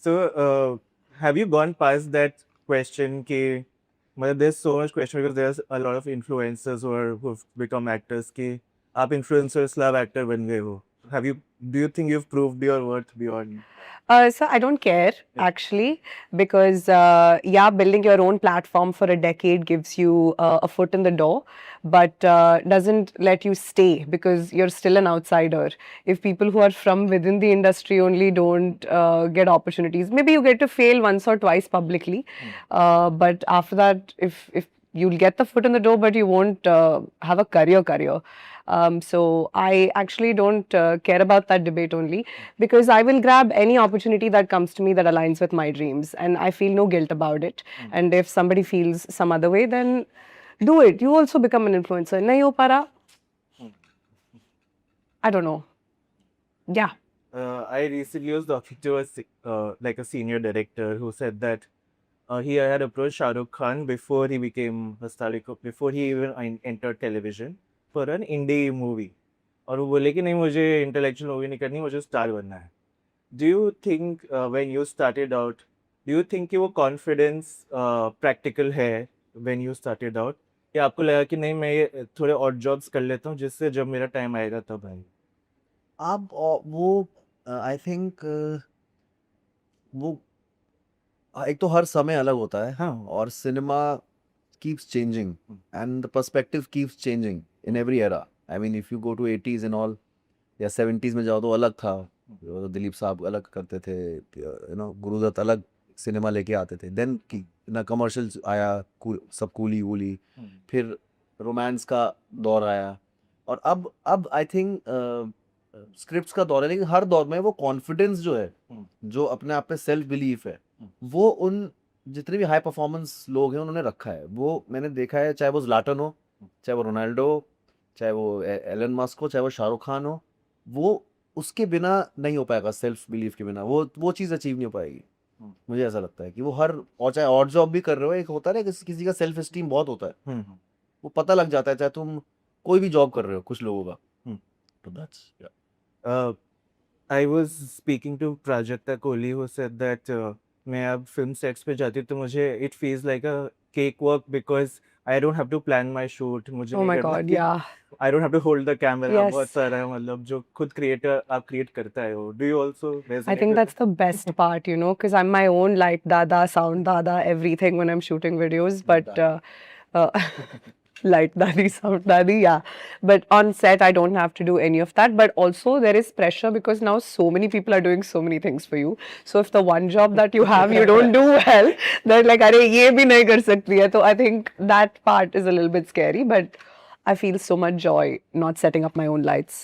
So, have you gone past that question? Ki, there's so much question because there's a lot of influencers who've become actors. Ki, आप influencers love actor बन गए हो. Have you? Do you think you've proved your worth beyond? So I don't care actually because yeah, building your own platform for a decade gives you a foot in the door, but doesn't let you stay because you're still an outsider. If people who are from within the industry only don't get opportunities, maybe you get to fail once or twice publicly, but after that, if you'll get the foot in the door, but you won't have a career. So I actually don't care about that debate only because I will grab any opportunity that comes to me that aligns with my dreams, and I feel no guilt about it. And if somebody feels some other way, then do it. You also become an influencer. Nahi ho pa raha? I don't know. Yeah. I recently was talking to like a senior director who said that he had approached Shah Rukh Khan before he became a star, before he even entered television for an indie movie. और वो बोले कि नहीं मुझे intellectual movie नहीं करनी मुझे star बनना है. Do you think when you started out, do you think कि वो confidence practical है when you started out? या आपको लगा कि नहीं मैं ये थोड़े odd jobs कर लेता हूँ जिससे जब मेरा टाइम आएगा तब आएगा? आप वो आई थिंक वो एक तो हर समय अलग होता है हाँ. और cinema keeps changing and the perspective keeps changing in every era. I mean if you go to 80s and all या 70s में जाओ तो अलग था. तो दिलीप साहब अलग करते थे, गुरुदत्त अलग सिनेमा लेके आते थे. देन ना कमर्शियल्स आया, सब कूली वूली, फिर रोमांस का दौर आया और अब आई थिंक स्क्रिप्ट्स का दौर है. लेकिन हर दौर में वो कॉन्फिडेंस जो है, जो अपने आप पे सेल्फ बिलीफ है, वो उन जितने भी हाई परफॉर्मेंस लोग हैं उन्होंने रखा है. वो मैंने देखा है, चाहे वो ज़्लाटन हो, चाहे वो रोनाल्डो हो, चाहे वो एलन मस्क हो, चाहे वो शाहरुख खान हो, वो उसके बिना नहीं हो पाएगा. सेल्फ बिलीफ के बिना वो चीज़ अचीव नहीं हो पाएगी. मुझे ऐसा लगता है कि वो और चाहे और जॉब भी कर रहे हो, एक होता है ना किसी का सेल्फ एस्टीम बहुत होता है, वो पता लग जाता है चाहे तुम कोई भी जॉब कर रहे हो कुछ लोगों का. तो that's I was speaking to Prajakta Kohli who said that मैं अब फिल्म सेट्स पे जाती हूँ तो मुझे it feels like a cakewalk because I don't have to plan my shoot. मुझे Oh नहीं my करना God, कि yeah. I don't have to hold the camera. Yes. बहुत सारा है मतलब जो खुद क्रिएटर आप क्रिएट करता है वो. Do you also resonate I think with that's the best part, because I'm my own light dada, sound dada, everything when I'm shooting videos. But light daddy, sound daddy, yeah. But on set, I don't have to do any of that. But also, there is pressure because now so many people are doing so many things for you. So if the one job that you have you don't do well, they're like, "Arey, ye bhi nahi kar sakti hai." So I think that part is a little bit scary, but I feel so much joy not setting up my own lights.